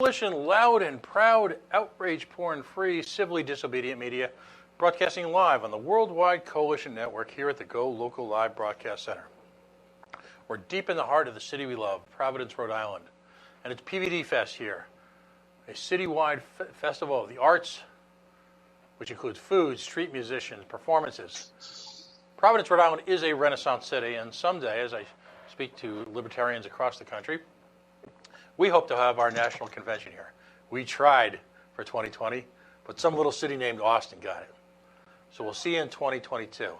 Coalition, loud and proud, outrage porn-free, civilly disobedient media, broadcasting live on the Worldwide Coalition Network here at the Go Local Live Broadcast Center. We're deep in the heart of the city we love, Providence, Rhode Island, and it's PVD Fest here, a citywide festival of the arts, which includes food, street musicians, performances. Providence, Rhode Island is a Renaissance city, and someday, as I speak to Libertarians across the country, we hope to have our national convention here. We tried for 2020, but some little city named Austin got it. So we'll see you in 2022.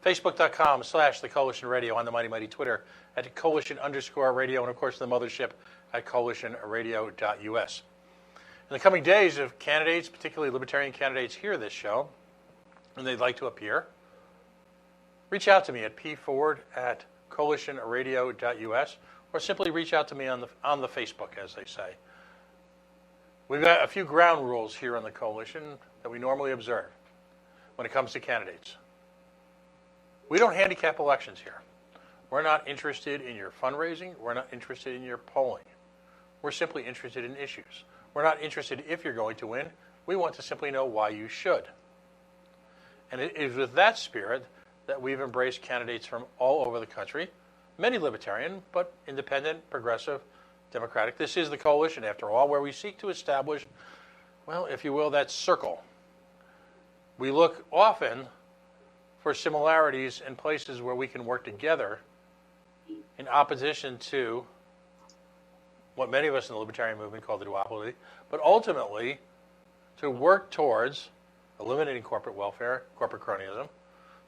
Facebook.com/The Coalition Radio, on the Mighty Mighty Twitter at Coalition_radio, and of course the mothership at coalitionradio.us. In the coming days, if candidates, particularly Libertarian candidates, hear this show and they'd like to appear, reach out to me at pforward@coalitionradio.us, or simply reach out to me on the Facebook, as they say. We've got a few ground rules here on the coalition that we normally observe when it comes to candidates. We don't handicap elections here. We're not interested in your fundraising. We're not interested in your polling. We're simply interested in issues. We're not interested if you're going to win. We want to simply know why you should. And it is with that spirit that we've embraced candidates from all over the country, many libertarian, but independent, progressive, democratic. This is the coalition, after all, where we seek to establish, well, if you will, that circle. We look often for similarities in places where we can work together in opposition to what many of us in the libertarian movement call the duopoly, but ultimately to work towards eliminating corporate welfare, corporate cronyism,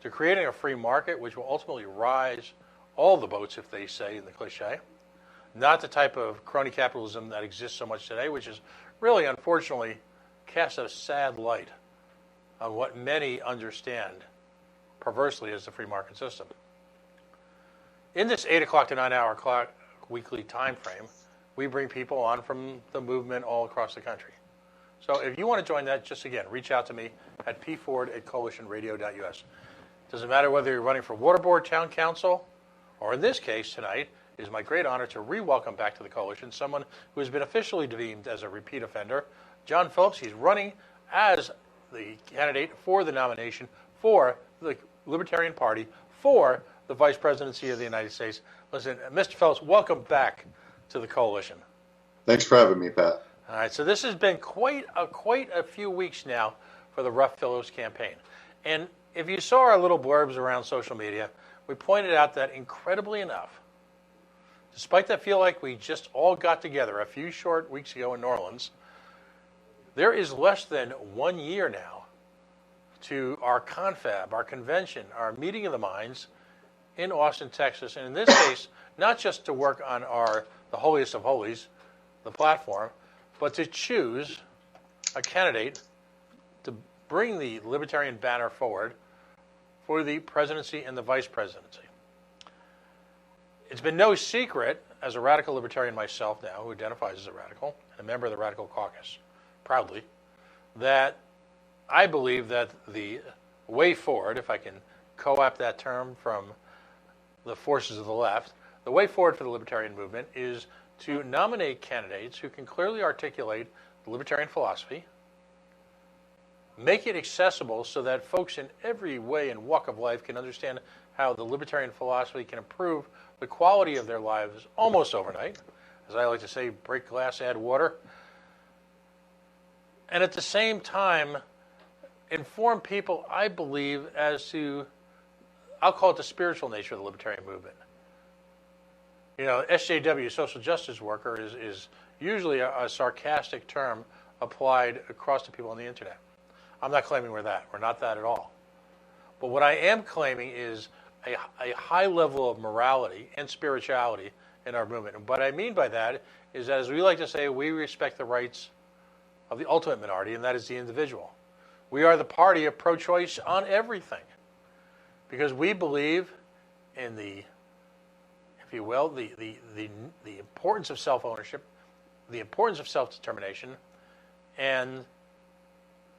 to creating a free market which will ultimately rise all the boats, if they say in the cliche, not the type of crony capitalism that exists so much today, which is really, unfortunately, cast a sad light on what many understand perversely as the free market system. In this 8 o'clock to 9 hour clock weekly time frame, we bring people on from the movement all across the country. So if you want to join that, just again, reach out to me at pforward@coalitionradio.us. Doesn't matter whether you're running for water board, town council, or in this case tonight, it is my great honor to re-welcome back to the coalition someone who has been officially deemed as a repeat offender, John Phillips. He's running as the candidate for the nomination for the Libertarian Party for the Vice Presidency of the United States. Listen, Mr. Phillips, welcome back to the coalition. Thanks for having me, Pat. All right, so this has been quite a few weeks now for the Ruff Phillips campaign. And if you saw our little blurbs around social media, we pointed out that, incredibly enough, despite that feel like we just all got together a few short weeks ago in New Orleans, there is less than 1 year now to our confab, our convention, our meeting of the minds in Austin, Texas. And in this case, not just to work on the holiest of holies, the platform, but to choose a candidate to bring the Libertarian banner forward for the presidency and the vice presidency. It's been no secret, as a radical libertarian myself now, who identifies as a radical, and a member of the Radical Caucus, proudly, that I believe that the way forward, if I can co-opt that term from the forces of the left, the way forward for the libertarian movement is to nominate candidates who can clearly articulate the libertarian philosophy, make it accessible so that folks in every way and walk of life can understand how the libertarian philosophy can improve the quality of their lives almost overnight. As I like to say, break glass, add water. And at the same time, inform people, I believe, as to, I'll call it the spiritual nature of the libertarian movement. You know, SJW, social justice worker, is usually a sarcastic term applied across to people on the internet. I'm not claiming we're that. We're not that at all. But what I am claiming is a high level of morality and spirituality in our movement. And what I mean by that is that, as we like to say, we respect the rights of the ultimate minority, and that is the individual. We are the party of pro-choice on everything, because we believe in the, if you will, the importance of self-ownership, the importance of self-determination, and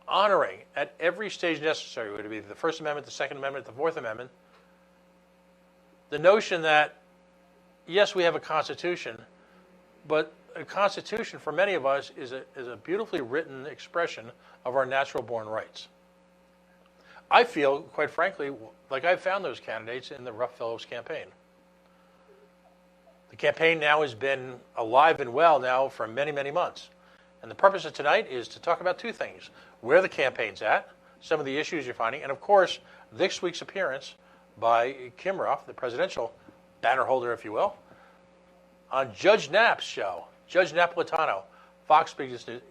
honoring at every stage necessary, would it be the First Amendment, the Second Amendment, the Fourth Amendment, the notion that, yes, we have a Constitution, but a Constitution, for many of us, is a beautifully written expression of our natural-born rights. I feel, quite frankly, like I found those candidates in the Ruff Phillips campaign. The campaign now has been alive and well now for many, many months. And the purpose of tonight is to talk about two things: where the campaign's at, some of the issues you're finding, and of course, this week's appearance by Kim Ruff, the presidential banner holder, if you will, on Judge Knapp's show, Judge Napolitano, Fox Business News.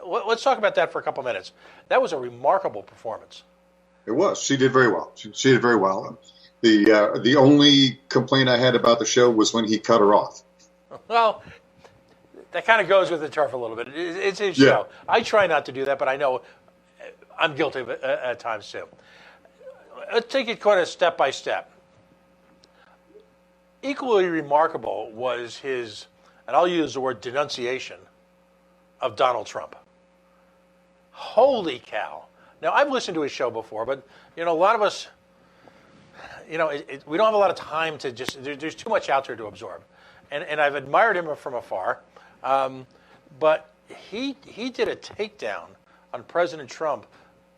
Let's talk about that for a couple minutes. That was a remarkable performance. It was. She did very well. She did very well. The only complaint I had about the show was when he cut her off. Well, that kind of goes with the turf a little bit. It's his show. I try not to do that, but I know I'm guilty of it at times too. Let's take it kind of step by step. Equally remarkable was his, and I'll use the word denunciation, of Donald Trump. Holy cow. Now, I've listened to his show before, but, a lot of us, we don't have a lot of time to just, there's too much out there to absorb. And I've admired him from afar, but he did a takedown on President Trump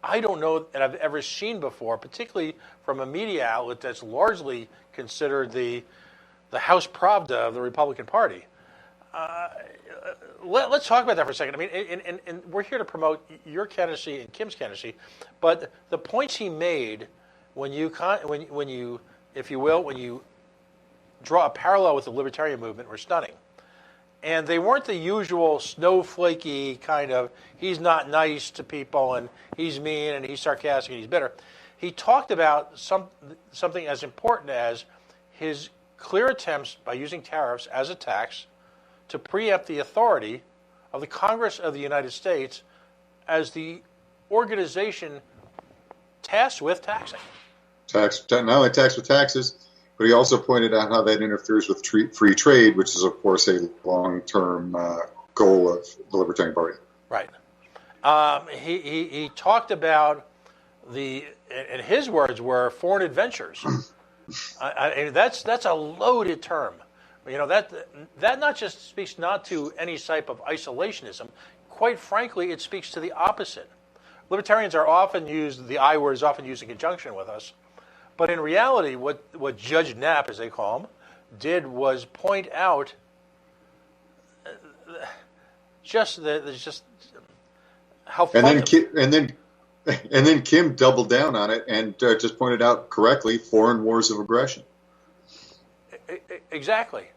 I don't know that I've ever seen before, particularly from a media outlet that's largely considered the House Pravda of the Republican Party. Let's talk about that for a second. I mean, and we're here to promote your candidacy and Kim's candidacy, but the points he made when you if you will, when you draw a parallel with the Libertarian movement were stunning. And they weren't the usual snowflakey kind of, he's not nice to people and he's mean and he's sarcastic and he's bitter. He talked about something as important as his clear attempts by using tariffs as a tax to preempt the authority of the Congress of the United States as the organization tasked with taxing. Not only tax with taxes, but he also pointed out how that interferes with free trade, which is, of course, a long-term goal of the Libertarian Party. Right. He talked about and his words were foreign adventures. That's a loaded term. That not just speaks not to any type of isolationism. Quite frankly, it speaks to the opposite. Libertarians are often used, the I word is often used in conjunction with us. But in reality, what Judge Knapp, as they call him, did was point out just how fundamental. And then Kim doubled down on it and just pointed out correctly foreign wars of aggression. Exactly.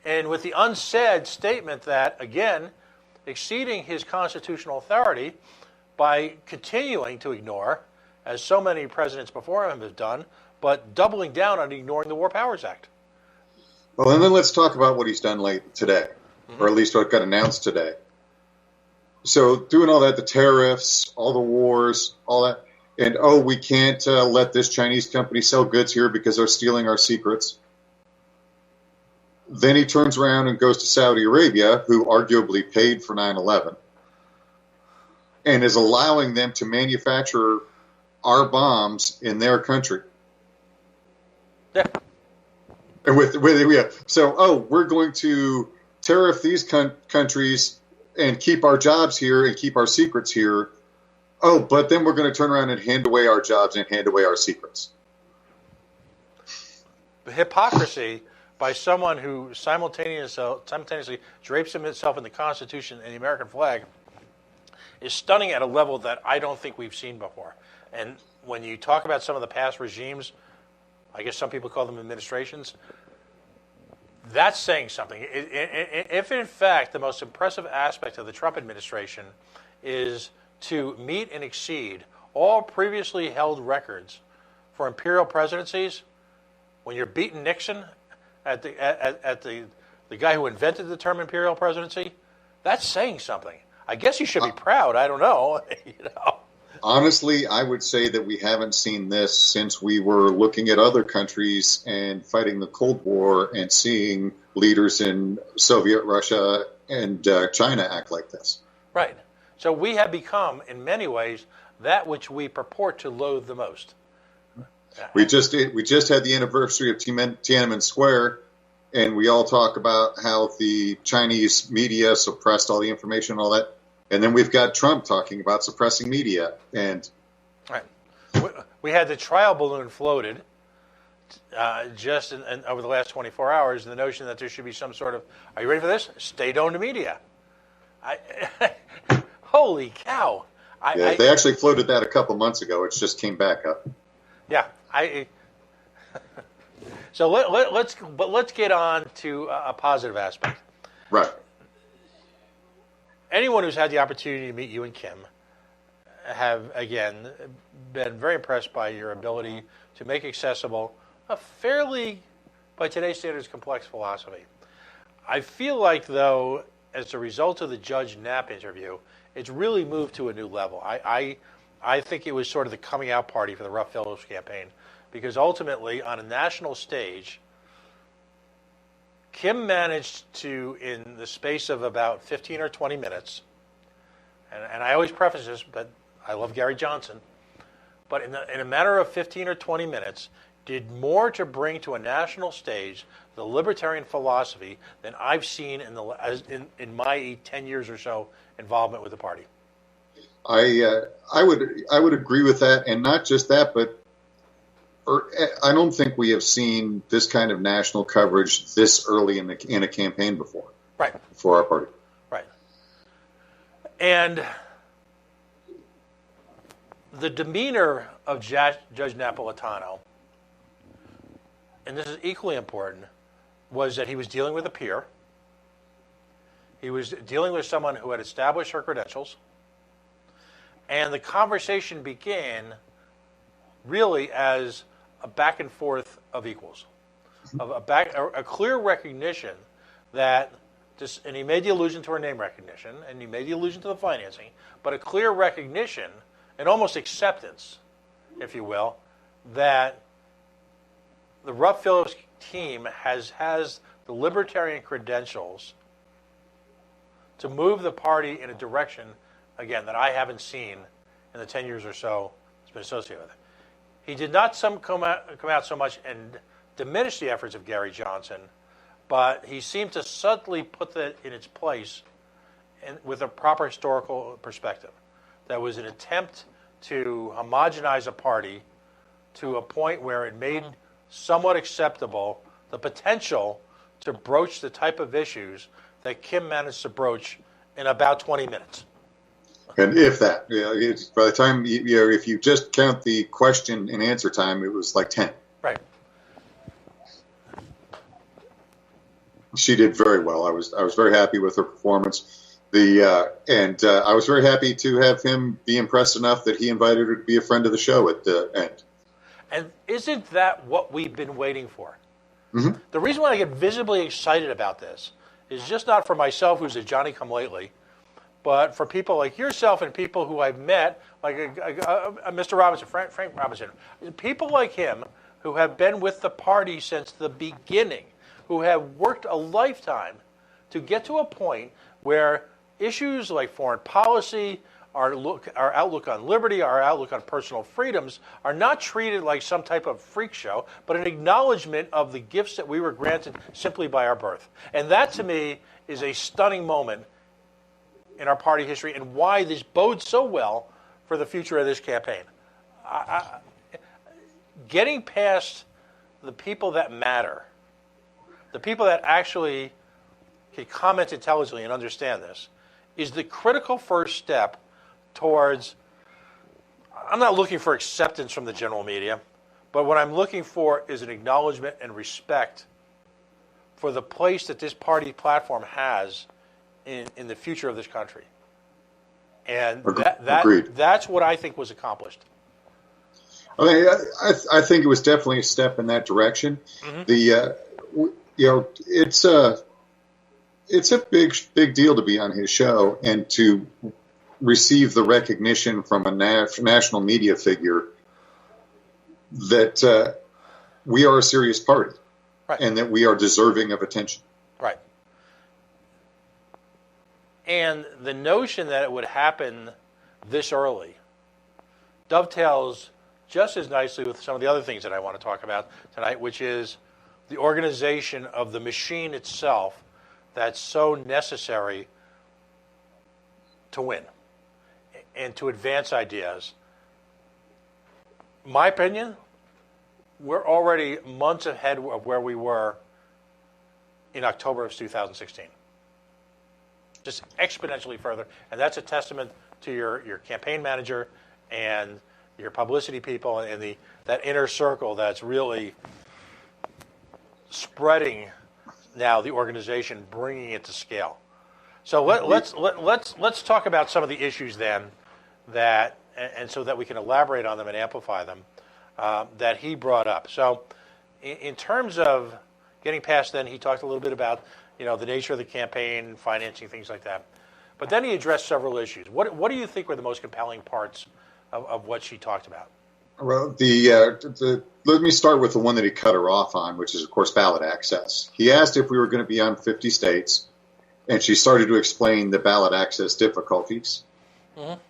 And with the unsaid statement that, again, exceeding his constitutional authority by continuing to ignore, as so many presidents before him have done, but doubling down on ignoring the War Powers Act. Well, and then let's talk about what he's done late today, or at least what got announced today. So doing all that, the tariffs, all the wars, all that, and, we can't let this Chinese company sell goods here because they're stealing our secrets. Then he turns around and goes to Saudi Arabia, who arguably paid for 9/11, and is allowing them to manufacture our bombs in their country. Yeah. And we're going to tariff these countries and keep our jobs here and keep our secrets here. But then we're going to turn around and hand away our jobs and hand away our secrets. The hypocrisy by someone who simultaneously drapes himself in the Constitution and the American flag is stunning at a level that I don't think we've seen before. And when you talk about some of the past regimes, I guess some people call them administrations, that's saying something. If, in fact, the most impressive aspect of the Trump administration is to meet and exceed all previously held records for imperial presidencies, when you're beating Nixon at the guy who invented the term imperial presidency, that's saying something. I guess you should be proud. I don't know. Honestly, I would say that we haven't seen this since we were looking at other countries and fighting the Cold War and seeing leaders in Soviet Russia and China act like this. Right. So we have become, in many ways, that which we purport to loathe the most. We just had the anniversary of Tiananmen Square, and we all talk about how the Chinese media suppressed all the information and all that. And then we've got Trump talking about suppressing media. And right. We had the trial balloon floated just over the last 24 hours, and the notion that there should be some sort of, are you ready for this? State-owned media. Holy cow. They actually floated that a couple months ago. It just came back up. Yeah. So let's get on to a positive aspect. Right. Anyone who's had the opportunity to meet you and Kim have, again, been very impressed by your ability to make accessible a fairly, by today's standards, complex philosophy. I feel like, though, as a result of the Judge Knapp interview, it's really moved to a new level. I think it was sort of the coming out party for the Ruff Phillips campaign, because ultimately, on a national stage, Kim managed to, in the space of about 15 or 20 minutes, and I always preface this, but I love Gary Johnson, but in a matter of 15 or 20 minutes, did more to bring to a national stage the libertarian philosophy than I've seen in my 10 years or so involvement with the party. I would agree with that, and not just that, but I don't think we have seen this kind of national coverage this early in a campaign before. Right. For our party. Right. And the demeanor of Judge Napolitano, and this is equally important, was that he was dealing with a peer. He was dealing with someone who had established her credentials. And the conversation began really as a back and forth of equals, of a clear recognition that this, and he made the allusion to her name recognition, and he made the allusion to the financing, but a clear recognition and almost acceptance, if you will, that the Ruff Phillips team has the libertarian credentials to move the party in a direction, again, that I haven't seen in the 10 years or so it's been associated with it. He did not come out so much and diminish the efforts of Gary Johnson, but he seemed to subtly put that in its place with a proper historical perspective. That was an attempt to homogenize a party to a point where it made somewhat acceptable the potential to broach the type of issues that Kim managed to broach in about 20 minutes. And if that, by the time, if you just count the question and answer time, it was like 10. Right. She did very well. I was very happy with her performance. I was very happy to have him be impressed enough that he invited her to be a friend of the show at the end. And isn't that what we've been waiting for? Mm-hmm. The reason why I get visibly excited about this is just not for myself, who's a Johnny-come-lately, but for people like yourself and people who I've met, like Mr. Robinson, Frank Robinson, people like him who have been with the party since the beginning, who have worked a lifetime to get to a point where issues like foreign policy, our outlook on liberty, our outlook on personal freedoms are not treated like some type of freak show, but an acknowledgement of the gifts that we were granted simply by our birth. And that, to me, is a stunning moment in our party history and why this bodes so well for the future of this campaign. Getting past the people that matter, the people that actually can comment intelligently and understand this, is the critical first step towards, I'm not looking for acceptance from the general media, but what I'm looking for is an acknowledgement and respect for the place that this party platform has in the future of this country. And that's what I think was accomplished. I mean, I think it was definitely a step in that direction. Mm-hmm. It's a big deal to be on his show and to receive the recognition from a national media figure that we are a serious party, right, and that we are deserving of attention. Right. And the notion that it would happen this early dovetails just as nicely with some of the other things that I want to talk about tonight, which is the organization of the machine itself that's so necessary to win and to advance ideas. My opinion, we're already months ahead of where we were in October of 2016. Just exponentially further. And that's a testament to your campaign manager and your publicity people and that inner circle that's really spreading now the organization, bringing it to scale. So let's talk about some of the issues then and so that we can elaborate on them and amplify them that he brought up. So in terms of getting past then, he talked a little bit about the nature of the campaign, financing, things like that. But then he addressed several issues. What do you think were the most compelling parts of what she talked about? Well, let me start with the one that he cut her off on, which is, of course, ballot access. He asked if we were going to be on 50 states, and she started to explain the ballot access difficulties. Mm-hmm.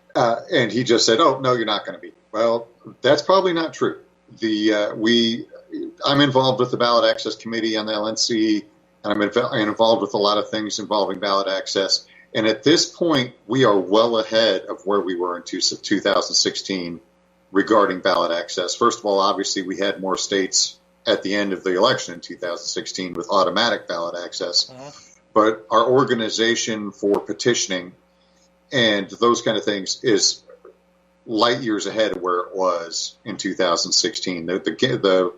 And he just said, "Oh, no, you're not going to be." Well, that's probably not true. I'm involved with the ballot access committee on the LNC, and I'm involved with a lot of things involving ballot access. And at this point, we are well ahead of where we were in 2016 regarding ballot access. First of all, obviously, we had more states at the end of the election in 2016 with automatic ballot access. Uh-huh. But our organization for petitioning and those kind of things is light years ahead of where it was in 2016. The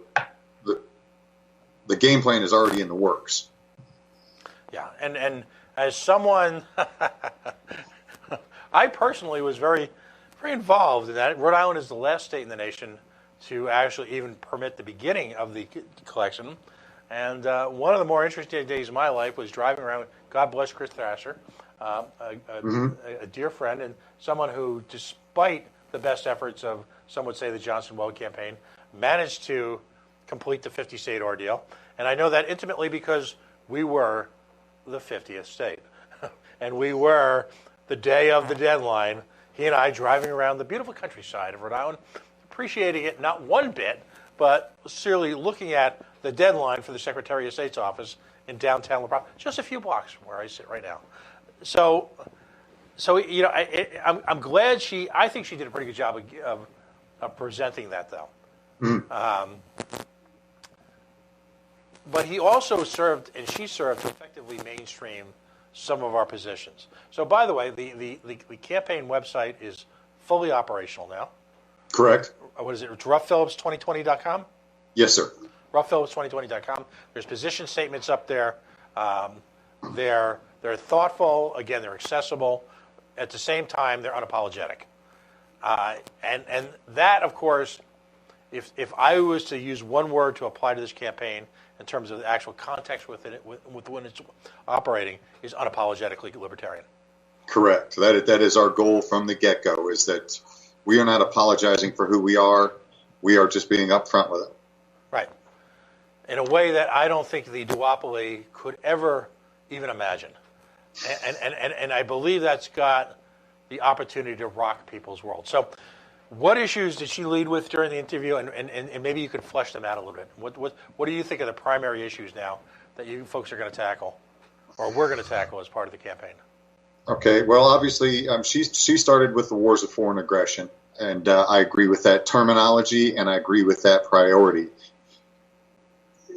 game plan is already in the works. Yeah, and as someone, I personally was very involved in that. Rhode Island is the last state in the nation to actually even permit the beginning of the collection. And one of the more interesting days of my life was driving around. God bless Chris Thrasher, a dear friend and someone who, despite the best efforts of, some would say, the Johnson Weld campaign, managed to complete the 50-state ordeal. And I know that intimately because we were the 50th state. And we were, the day of the deadline, he and I driving around the beautiful countryside of Rhode Island, appreciating it not one bit, but seriously looking at the deadline for the Secretary of State's office in downtown La Crosse, just a few blocks from where I sit right now. So I'm glad I think she did a pretty good job of presenting that, though. Mm. But he also served, and she served, to effectively mainstream some of our positions. So, by the way, the campaign website is fully operational now. Correct. What is it? It's RuffPhillips2020.com? Yes, sir. RuffPhillips2020.com. There's position statements up there. They're thoughtful. Again, they're accessible. At the same time, they're unapologetic. And that, of course, if I was to use one word to apply to this campaign in terms of the actual context with when it's operating, is unapologetically libertarian. Correct. That is our goal from the get-go, is that we are not apologizing for who we are. We are just being upfront with it. Right. In a way that I don't think the duopoly could ever even imagine. And I believe that's got the opportunity to rock people's world. So what issues did she lead with during the interview? And maybe you could flesh them out a little bit. What do you think are the primary issues now that you folks are going to tackle, or we're going to tackle as part of the campaign? Okay. Well, obviously, she started with the wars of foreign aggression, and I agree with that terminology, and I agree with that priority.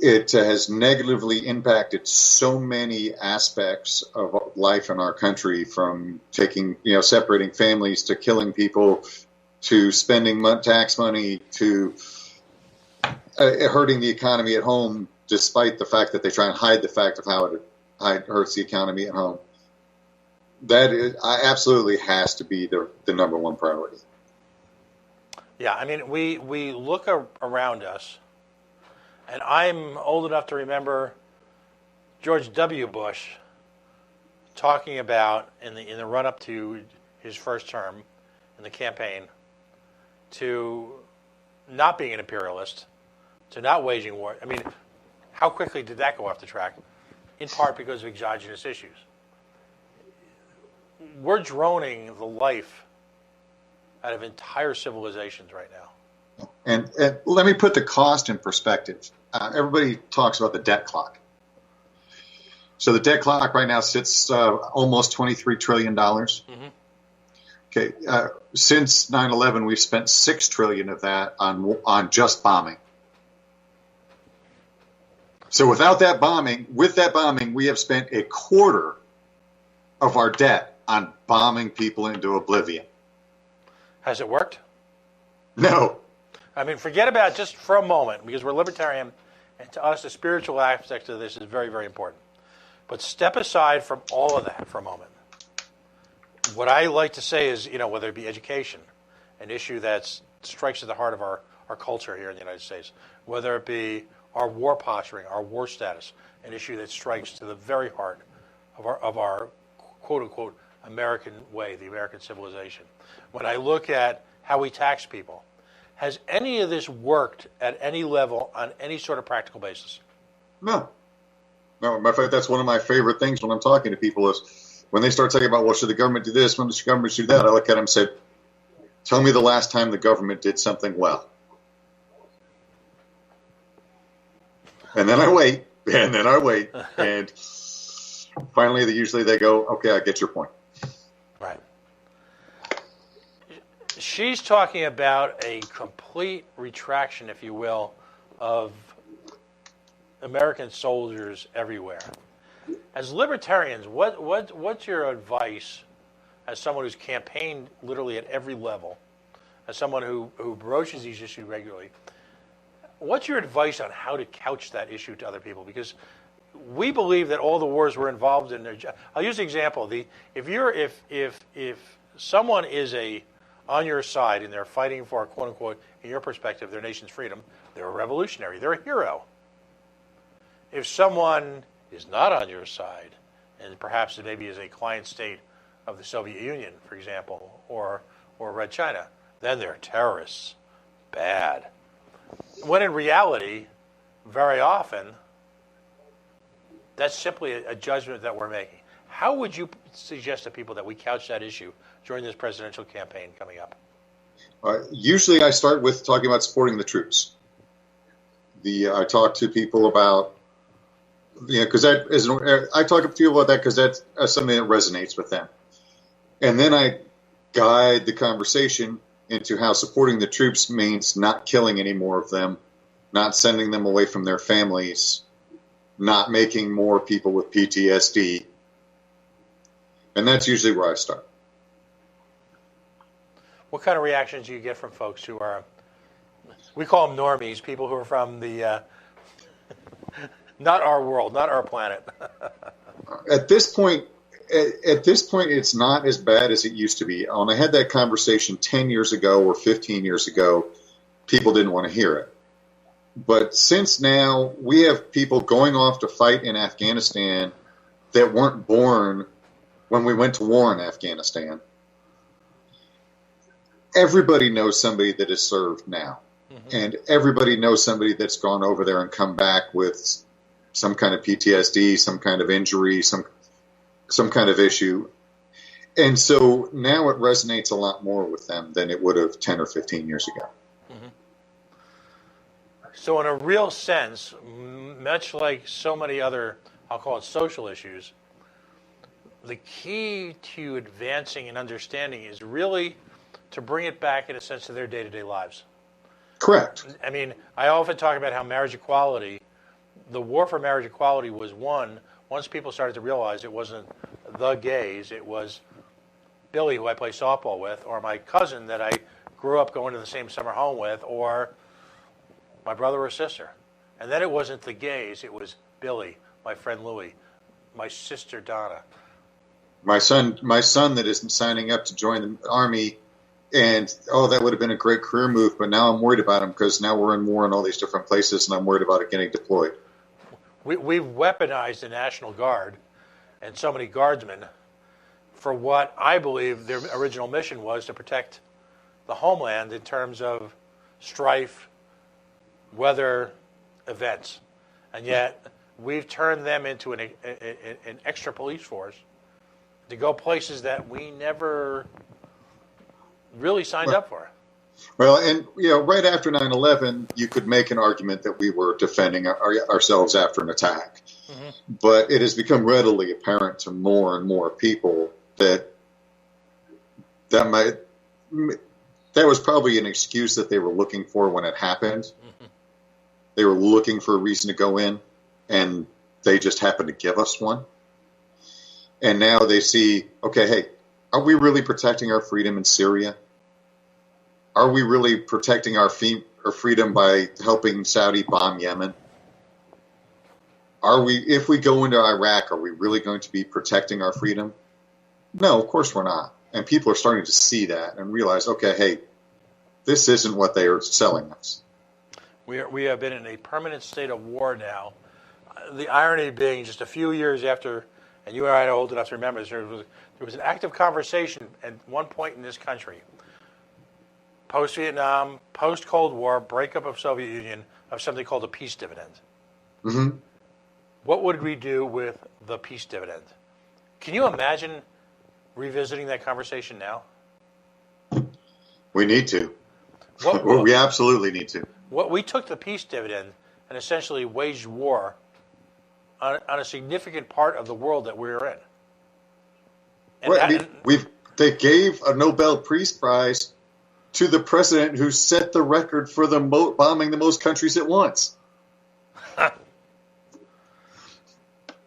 It has negatively impacted so many aspects of life in our country, from separating families to killing people, to spending tax money, to hurting the economy at home, despite the fact that they try and hide the fact of how it hurts the economy at home. That absolutely has to be the number one priority. Yeah, I mean, we look around us, and I'm old enough to remember George W. Bush talking about in the run-up to his first term in the campaign, to not being an imperialist, to not waging war. I mean, how quickly did that go off the track? In part because of exogenous issues. We're droning the life out of entire civilizations right now. And let me put the cost in perspective. Everybody talks about the debt clock. So the debt clock right now sits almost $23 trillion. Mm-hmm. Okay, since 9/11, we've spent $6 trillion of that on just bombing. So with that bombing, we have spent a quarter of our debt on bombing people into oblivion. Has it worked? No. I mean, forget about it just for a moment, because we're libertarian, and to us, the spiritual aspect of this is very, very important. But step aside from all of that for a moment. What I like to say is, whether it be education, an issue that strikes at the heart of our culture here in the United States, whether it be our war posturing, our war status, an issue that strikes to the very heart of our quote-unquote American way, the American civilization. When I look at how we tax people, has any of this worked at any level on any sort of practical basis? No. No, matter of fact, that's one of my favorite things when I'm talking to people is when they start talking about, well, should the government do this? When should the government do that? I look at them and say, tell me the last time the government did something well. And then I wait, and finally they go, okay, I get your point. Right. She's talking about a complete retraction, if you will, of American soldiers everywhere. As libertarians, what's your advice as someone who's campaigned literally at every level, as someone who broaches these issues regularly? What's your advice on how to couch that issue to other people? Because we believe that all the wars we're involved in. I'll use the example: if someone is on your side and they're fighting for, quote unquote, in your perspective, their nation's freedom, they're a revolutionary, they're a hero. If someone is not on your side, and perhaps it maybe is a client state of the Soviet Union, for example, or Red China, then they're terrorists, bad. When in reality, very often, that's simply a judgment that we're making. How would you suggest to people that we couch that issue during this presidential campaign coming up? Usually I start with talking about supporting the troops. I talk to people about, because I talk to people about that because that's something that resonates with them. And then I guide the conversation into how supporting the troops means not killing any more of them, not sending them away from their families, not making more people with PTSD. And that's usually where I start. What kind of reactions do you get from folks who are, we call them normies, people who are from the, not our world, not our planet? At this point, it's not as bad as it used to be. When I had that conversation 10 years ago or 15 years ago, people didn't want to hear it. But since now, we have people going off to fight in Afghanistan that weren't born when we went to war in Afghanistan. Everybody knows somebody that has served now. Mm-hmm. And everybody knows somebody that's gone over there and come back with some kind of PTSD, some kind of injury, some kind of issue. And so now it resonates a lot more with them than it would have 10 or 15 years ago. Mm-hmm. So in a real sense, much like so many other, I'll call it social issues, the key to advancing and understanding is really to bring it back, in a sense, to their day-to-day lives. Correct. I mean, I often talk about how marriage equality, the war for marriage equality was won once people started to realize it wasn't the gays, it was Billy, who I play softball with, or my cousin that I grew up going to the same summer home with, or my brother or sister. And then it wasn't the gays, it was Billy, my friend Louie, my sister Donna. My son that is signing up to join the Army, and, that would have been a great career move, but now I'm worried about him because now we're in war in all these different places, and I'm worried about it getting deployed. We've weaponized the National Guard and so many guardsmen for what I believe their original mission was, to protect the homeland in terms of strife, weather, events. And yet we've turned them into an extra police force to go places that we never really signed up for. Well, and right after 9/11, you could make an argument that we were defending ourselves after an attack. Mm-hmm. But it has become readily apparent to more and more people that was probably an excuse that they were looking for when it happened. Mm-hmm. They were looking for a reason to go in, and they just happened to give us one. And now they see, okay, hey, are we really protecting our freedom in Syria? Are we really protecting our freedom by helping Saudi bomb Yemen? If we go into Iraq, are we really going to be protecting our freedom? No, of course we're not. And people are starting to see that and realize, okay, hey, this isn't what they are selling us. We have been in a permanent state of war now. The irony being, just a few years after, and you and I are old enough to remember, there was an active conversation at one point in this country, post-Vietnam, post-Cold War, breakup of Soviet Union, of something called a peace dividend. Mm-hmm. What would we do with the peace dividend? Can you imagine revisiting that conversation now? We need to. We absolutely need to. We took the peace dividend and essentially waged war on a significant part of the world that we were in. And they gave a Nobel Peace Prize to the president who set the record for bombing the most countries at once.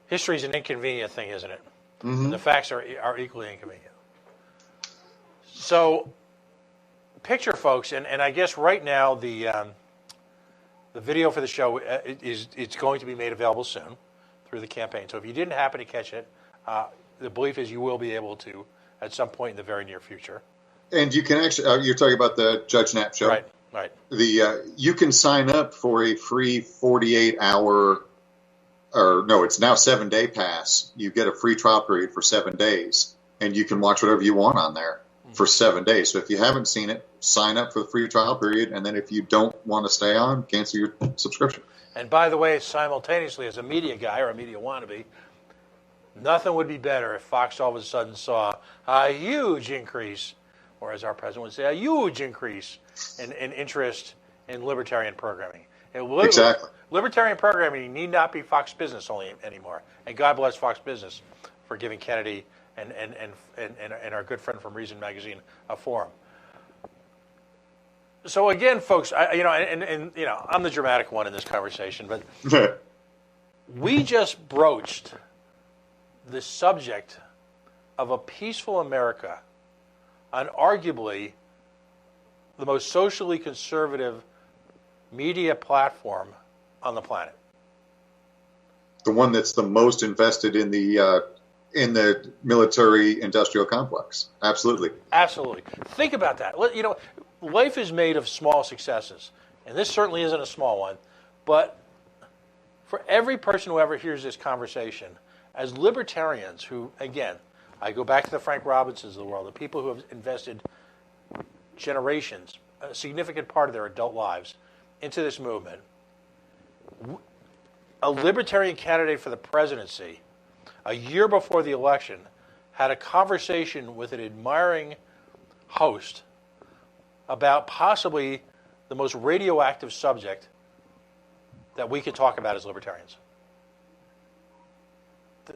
History's an inconvenient thing, isn't it? Mm-hmm. The facts are equally inconvenient. So, picture, folks, and I guess right now the video for the show it's going to be made available soon through the campaign. So if you didn't happen to catch it, the belief is you will be able to at some point in the very near future. And you can actually, you're talking about the Judge Knapp show? Right. You can sign up for a free 48-hour, it's now 7-day pass. You get a free trial period for 7 days, and you can watch whatever you want on there for 7 days. So if you haven't seen it, sign up for the free trial period, and then if you don't want to stay on, cancel your subscription. And by the way, simultaneously, as a media guy or a media wannabe, nothing would be better if Fox all of a sudden saw a huge increase, or as our president would say, a huge increase in interest in libertarian programming. Exactly. Libertarian programming need not be Fox Business only anymore. And God bless Fox Business for giving Kennedy and our good friend from Reason Magazine a forum. So again, folks, I'm the dramatic one in this conversation, but we just broached the subject of a peaceful America on arguably the most socially conservative media platform on the planet. The one that's the most invested in the military-industrial complex. Absolutely. Absolutely. Think about that. Life is made of small successes, and this certainly isn't a small one, but for every person who ever hears this conversation, as libertarians who, again, I go back to the Frank Robinsons of the world, the people who have invested generations, a significant part of their adult lives, into this movement, a libertarian candidate for the presidency, a year before the election, had a conversation with an admiring host about possibly the most radioactive subject that we could talk about as libertarians.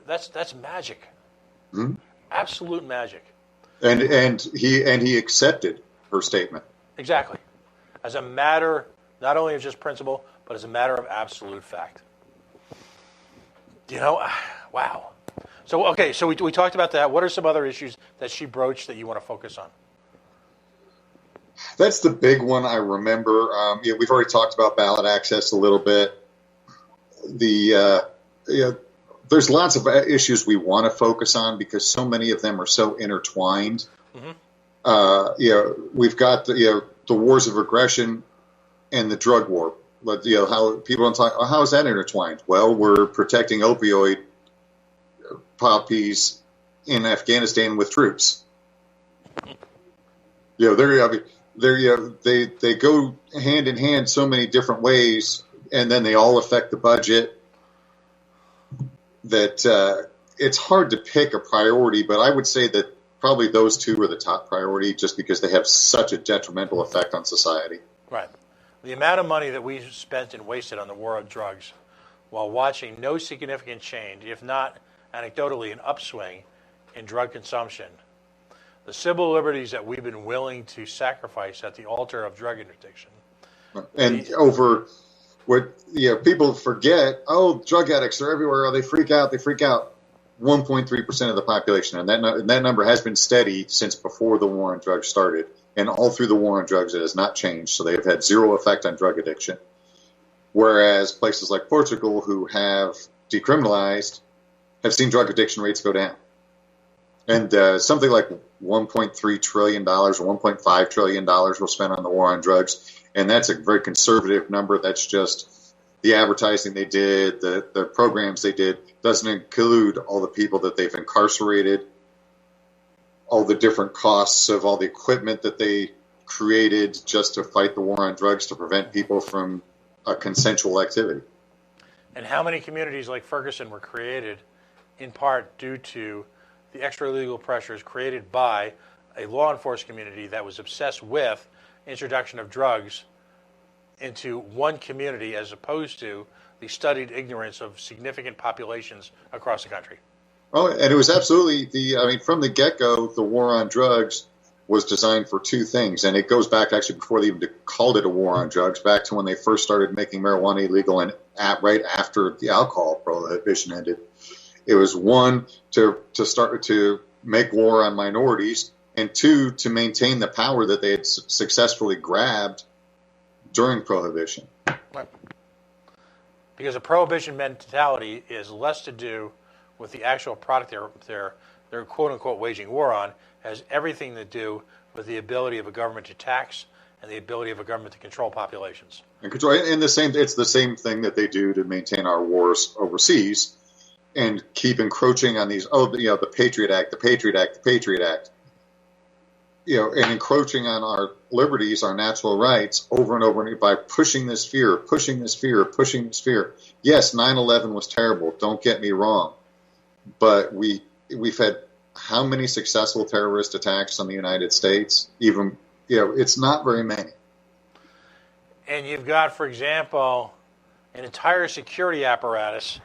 That's magic. Mm-hmm. Absolute magic. And he accepted her statement. Exactly. As a matter not only of just principle, but as a matter of absolute fact. Wow. So we talked about that. What are some other issues that she broached that you want to focus on? That's the big one I remember. We've already talked about ballot access a little bit. There's lots of issues we want to focus on because so many of them are so intertwined. Mm-hmm. We've got the wars of aggression and the drug war. But how people don't talk. How is that intertwined? Well, we're protecting opioid poppies in Afghanistan with troops. They go hand in hand so many different ways, and then they all affect the budget. That it's hard to pick a priority, but I would say that probably those two are the top priority, just because they have such a detrimental effect on society. Right. The amount of money that we spent and wasted on the war on drugs while watching no significant change, if not anecdotally an upswing in drug consumption, the civil liberties that we've been willing to sacrifice at the altar of drug interdiction. And over what people forget, drug addicts are everywhere. Oh, they freak out. 1.3% of the population, and that number has been steady since before the war on drugs started. And all through the war on drugs, it has not changed. So they've had zero effect on drug addiction. Whereas places like Portugal, who have decriminalized, have seen drug addiction rates go down. And something like $1.3 trillion or $1.5 trillion were spent on the war on drugs. And that's a very conservative number. That's just the advertising they did, the programs they did, doesn't include all the people that they've incarcerated, all the different costs of all the equipment that they created just to fight the war on drugs, to prevent people from a consensual activity. And how many communities like Ferguson were created in part due to the extra legal pressures created by a law enforcement community that was obsessed with introduction of drugs into one community, as opposed to the studied ignorance of significant populations across the country. Oh, and it was absolutely from the get-go, the war on drugs was designed for two things. And it goes back actually before they even called it a war on drugs, back to when they first started making marijuana illegal, and right after the alcohol prohibition ended. It was one, to start to make war on minorities, and two, to maintain the power that they had successfully grabbed during prohibition. Right. Because a prohibition mentality is less to do with the actual product they're quote-unquote waging war on, has everything to do with the ability of a government to tax and the ability of a government to control populations. And control, and it's the same thing that they do to maintain our wars overseas and keep encroaching on these, the Patriot Act, the Patriot Act, the Patriot Act, and encroaching on our liberties, our natural rights over and over by pushing this fear. Yes, 9/11 was terrible. Don't get me wrong. But we've had how many successful terrorist attacks on the United States? Even, it's not very many. And you've got, for example, an entire security apparatus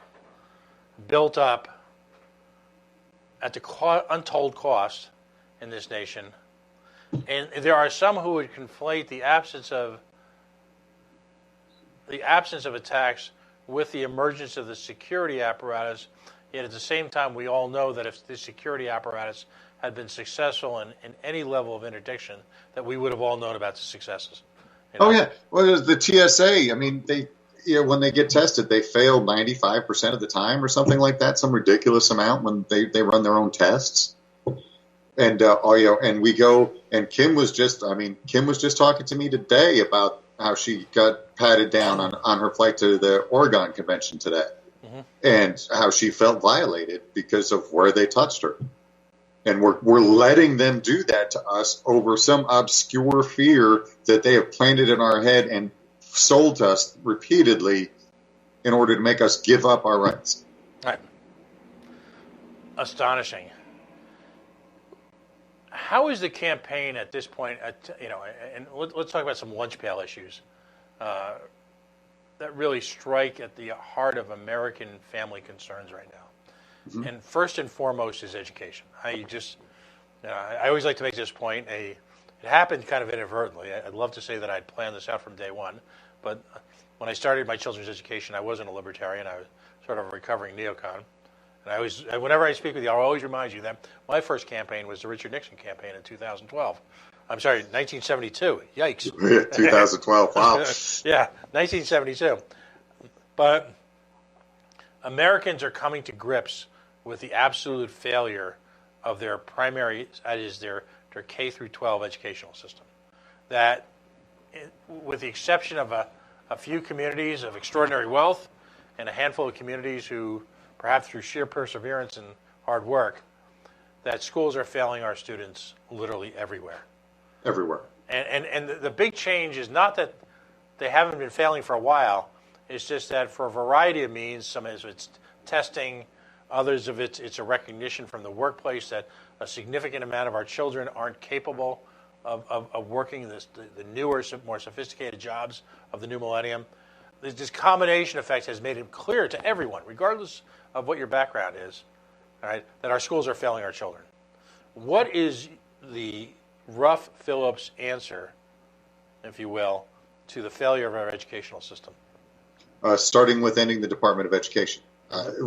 built up at the untold cost in this nation. And there are some who would conflate the absence of attacks with the emergence of the security apparatus. Yet at the same time, we all know that if the security apparatus had been successful in any level of interdiction, that we would have all known about the successes. Oh yeah, well, the TSA. I mean, they when they get tested, they fail 95% of the time, or something like that. Some ridiculous amount when they run their own tests. And and we go. And Kim was just talking to me today about how she got patted down on her flight to the Oregon Convention today. And how she felt violated because of where they touched her. And we're letting them do that to us over some obscure fear that they have planted in our head and sold to us repeatedly in order to make us give up our rights. Right. Astonishing. How is the campaign at this point, and let's talk about some lunch pail issues that really strike at the heart of American family concerns right now. Mm-hmm. And first and foremost is education. I always like to make this point. It happened kind of inadvertently. I'd love to say that I'd planned this out from day one, but when I started my children's education, I wasn't a libertarian. I was sort of a recovering neocon. And whenever I speak with you, I'll always remind you that my first campaign was the Richard Nixon campaign in 2012. I'm sorry, 1972. Yikes. 2012, wow. Yeah, 1972. But Americans are coming to grips with the absolute failure of their primary, that is their K through 12 educational system. That, with the exception of a few communities of extraordinary wealth and a handful of communities who, perhaps through sheer perseverance and hard work, that schools are failing our students literally everywhere. Everywhere. And the big change is not that they haven't been failing for a while. It's just that for a variety of means, some of it's testing, others of it's a recognition from the workplace that a significant amount of our children aren't capable of working the newer, more sophisticated jobs of the new millennium. This combination effect has made it clear to everyone, regardless of what your background is, all right, that our schools are failing our children. What is the Ruff-Phillips answer, if you will, to the failure of our educational system? Starting with ending the Department of Education.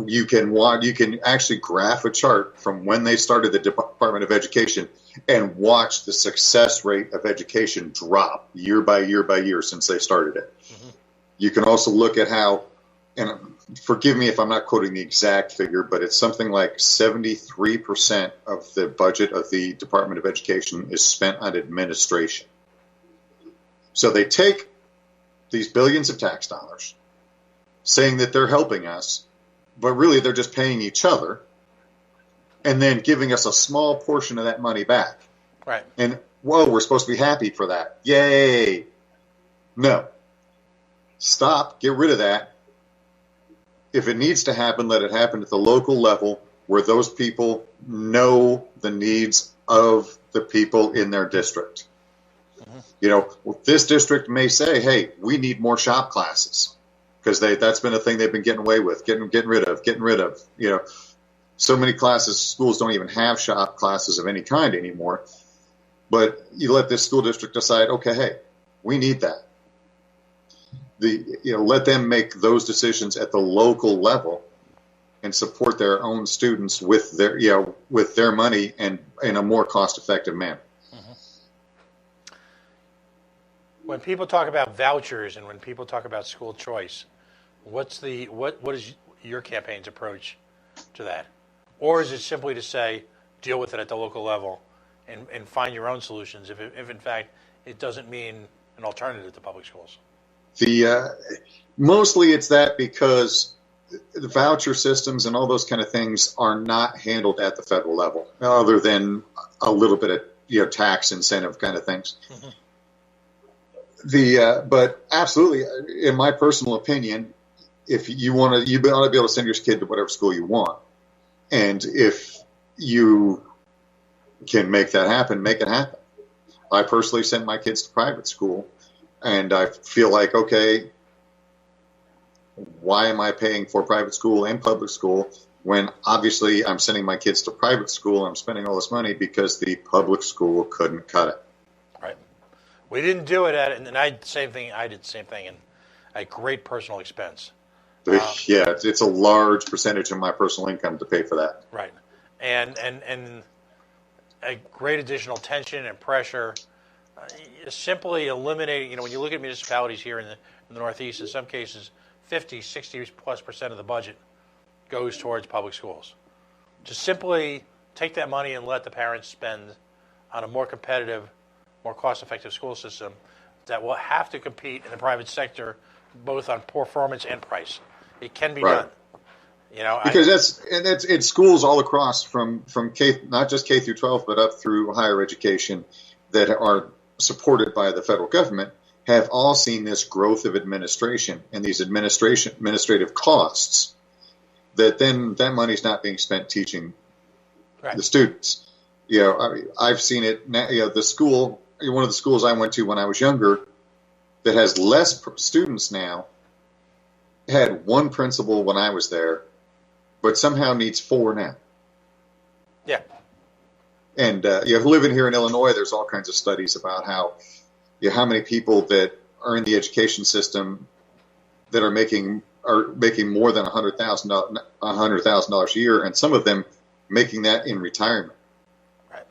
You can actually graph a chart from when they started the Department of Education and watch the success rate of education drop year by year by year since they started it. Mm-hmm. You can also look at how, and forgive me if I'm not quoting the exact figure, but it's something like 73% of the budget of the Department of Education is spent on administration. So they take these billions of tax dollars, saying that they're helping us, but really they're just paying each other and then giving us a small portion of that money back. Right. And, whoa, we're supposed to be happy for that. Yay. No. Stop. Get rid of that. If it needs to happen, let it happen at the local level where those people know the needs of the people in their district. Mm-hmm. You know, this district may say, hey, we need more shop classes. Because that's been a thing they've been getting away with, getting rid of. You know, so many classes, schools don't even have shop classes of any kind anymore. But you let this school district decide, okay, hey, we need that. Let them make those decisions at the local level and support their own students with their money and in a more cost-effective manner. Mm-hmm. When people talk about vouchers and when people talk about school choice, what is your campaign's approach to that? Or is it simply to say, deal with it at the local level and find your own solutions if in fact it doesn't mean an alternative to public schools? Mostly it's that because the voucher systems and all those kind of things are not handled at the federal level, other than a little bit of tax incentive kind of things. Mm-hmm. But absolutely, in my personal opinion, if you want to, you ought to be able to send your kid to whatever school you want, and if you can make that happen, make it happen. I personally send my kids to private school. And I feel like, okay, why am I paying for private school and public school when obviously I'm sending my kids to private school and I'm spending all this money because the public school couldn't cut it? Right. We didn't do it and I did the same thing at great personal expense. Yeah, it's a large percentage of my personal income to pay for that. Right. And a great additional tension and pressure. Simply eliminating, when you look at municipalities here in the Northeast, in some cases, 50, 60+% of the budget goes towards public schools. Just simply take that money and let the parents spend on a more competitive, more cost-effective school system that will have to compete in the private sector, both on performance and price. It can be done. Because it's schools all across from K, not just K through 12, but up through higher education that are supported by the federal government, have all seen this growth of administration and these administrative costs that then that money's not being spent teaching the students. I've seen it. The school, one of the schools I went to when I was younger, that has less students now, had one principal when I was there, but somehow needs 4 now. Yeah. And living here in Illinois, there's all kinds of studies about how many people that are in the education system that are making more than $100,000 a year, and some of them making that in retirement. Right.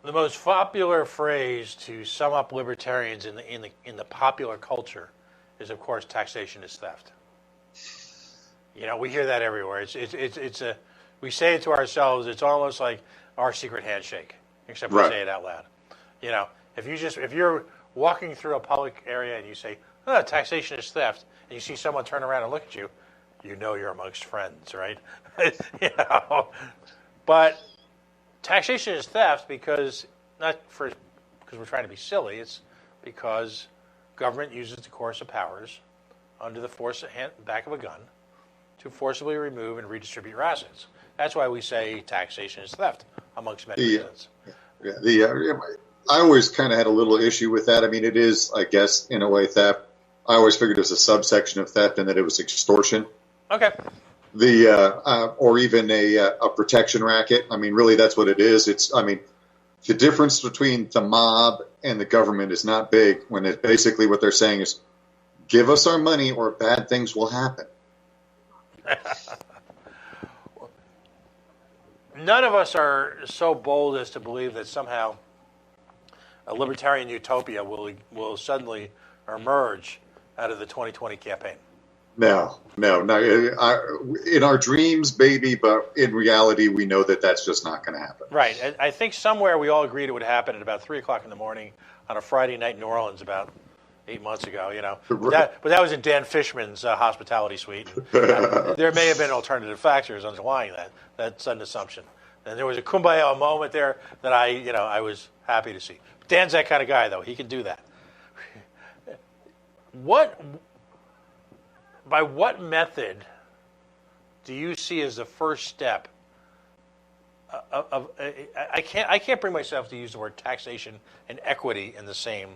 The most popular phrase to sum up libertarians in the popular culture is, of course, taxation is theft. We hear that everywhere. We say it to ourselves. It's almost like our secret handshake, except we say it out loud. If you're walking through a public area and you say, taxation is theft, and you see someone turn around and look at you, you're amongst friends, right? But taxation is theft because we're trying to be silly. It's because government uses the coercive powers under the back of a gun to forcibly remove and redistribute your assets. That's why we say taxation is theft, amongst many reasons. I always kind of had a little issue with that. I mean, it is, I guess, in a way, theft. I always figured it was a subsection of theft and that it was extortion. Okay. Or even a protection racket. I mean, really, that's what it is. The difference between the mob and the government is not big when it basically what they're saying is, give us our money or bad things will happen. None of us are so bold as to believe that somehow a libertarian utopia will suddenly emerge out of the 2020 campaign. No. In our dreams, baby, but in reality, we know that that's just not going to happen. Right. I think somewhere we all agreed it would happen at about 3 o'clock in the morning on a Friday night in New Orleans about 8 months ago, But that was in Dan Fishman's hospitality suite. There may have been alternative factors underlying that. That's an assumption. And there was a kumbaya moment there that I was happy to see. Dan's that kind of guy, though. He can do that. By what method do you see as the first step I can't bring myself to use the word taxation and equity in the same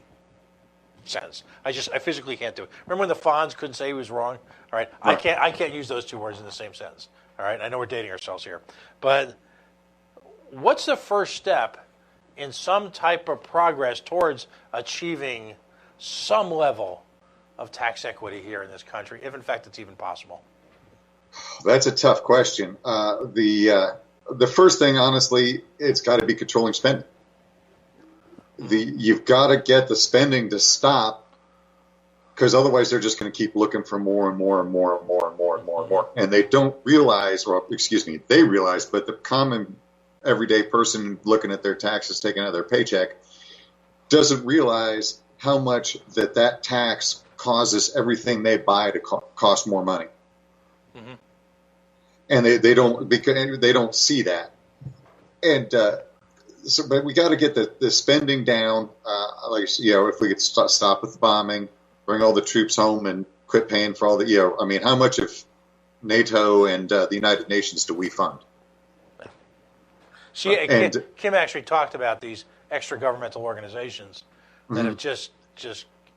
sense. I physically can't do it. Remember when the Fonz couldn't say he was wrong? All right, I can't use those two words in the same sentence. All right, I know we're dating ourselves here, but what's the first step in some type of progress towards achieving some level of tax equity here in this country, if in fact it's even possible? That's a tough question. The first thing, honestly, it's got to be controlling spending. You've got to get the spending to stop, because otherwise they're just going to keep looking for more and more and more and more and more and more and more. And they don't realize, they realize, but the common everyday person looking at their taxes, taking out their paycheck, doesn't realize how much that tax causes everything they buy to cost more money. Mm-hmm. And they don't see that. And but we got to get the spending down. If we could stop with the bombing, bring all the troops home, and quit paying for all the how much of NATO and the United Nations do we fund? Kim actually talked about these extra governmental organizations that have just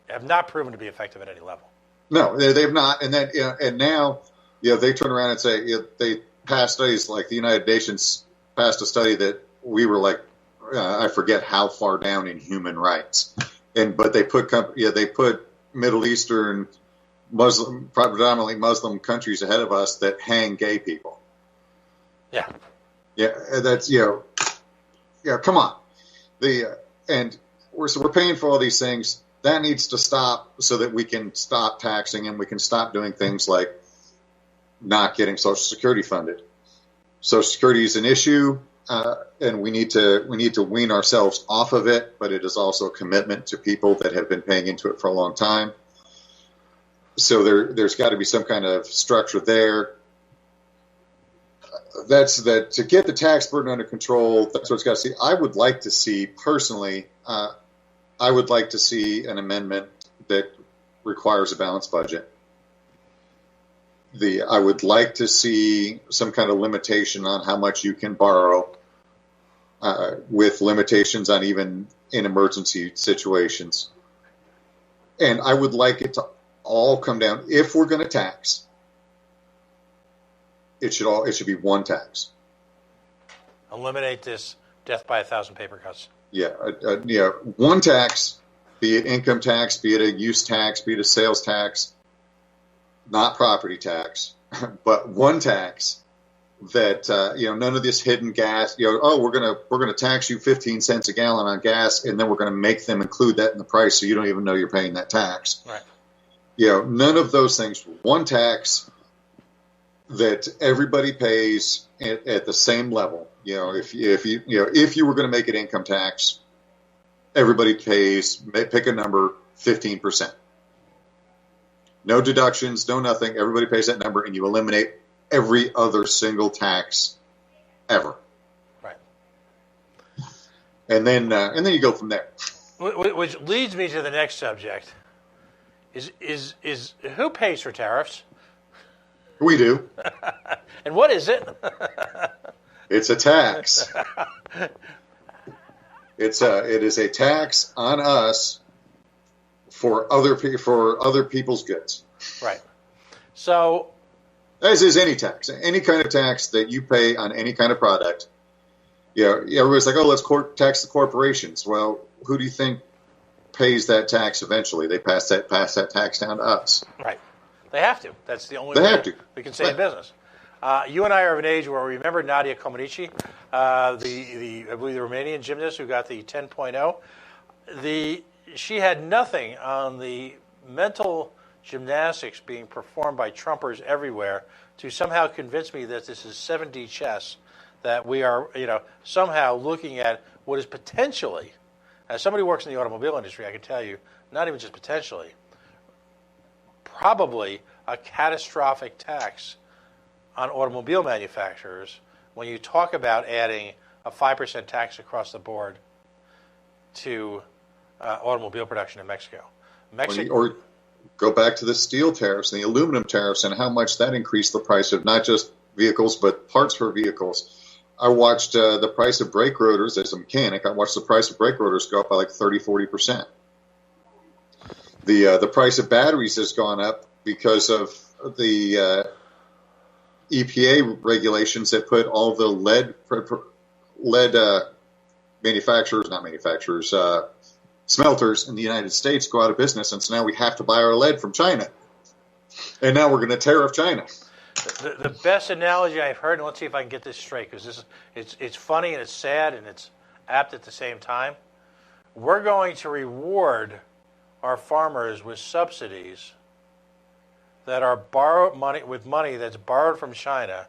have not proven to be effective at any level. No, they've not. And then and now they turn around and say they pass studies like the United Nations passed a study that we were like I forget how far down in human rights, but they put Middle Eastern predominantly Muslim countries ahead of us that hang gay people. Yeah. Yeah, that's come on. And we're paying for all these things. That needs to stop so that we can stop taxing and we can stop doing things like not getting Social Security funded. Social Security is an issue, and we need to wean ourselves off of it. But it is also a commitment to people that have been paying into it for a long time. So there's got to be some kind of structure there. That's that to get the tax burden under control. That's what it's got to see. I would like to see personally. I would like to see an amendment that requires a balanced budget. I would like to see some kind of limitation on how much you can borrow, with limitations on even in emergency situations. And I would like it to all come down. If we're going to tax, it should be one tax. Eliminate this death by 1,000 paper cuts. Yeah, one tax, be it income tax, be it a use tax, be it a sales tax, not property tax, but one tax that none of this hidden gas. We're gonna tax you 15 cents a gallon on gas, and then we're gonna make them include that in the price, so you don't even know you're paying that tax. Right. None of those things. One tax that everybody pays at the same level. If you were going to make it income tax, everybody pays, pick a number, 15%. No deductions, no nothing. Everybody pays that number, and you eliminate every other single tax ever. Right. And then you go from there. Which leads me to the next subject. Is who pays for tariffs? We do. And what is it? It's a tax. It is a tax on us for other people's goods. Right. So, as is any tax, any kind of tax that you pay on any kind of product. Everybody's like, oh, let's tax the corporations. Well, who do you think pays that tax eventually? They pass that tax down to us. Right. They have to. That's the only way we can stay in business. You and I are of an age where we remember Nadia Comaneci, I believe the Romanian gymnast who got the 10.0. She had nothing on the mental gymnastics being performed by Trumpers everywhere to somehow convince me that this is 7D chess, that we are, somehow looking at what is potentially, as somebody who works in the automobile industry, I can tell you, not even just potentially, probably a catastrophic tax on automobile manufacturers when you talk about adding a 5% tax across the board to automobile production in Mexico. Or go back to the steel tariffs and the aluminum tariffs and how much that increased the price of not just vehicles but parts for vehicles. I watched the price of brake rotors as a mechanic. I watched the price of brake rotors go up by like 30-40%. The price of batteries has gone up because of the EPA regulations that put all the lead smelters in the United States go out of business, and so now we have to buy our lead from China. And now we're going to tariff China. The best analogy I've heard, and let's see if I can get this straight, because it's funny and it's sad and it's apt at the same time. We're going to reward our farmers with subsidies that are money that's borrowed from China,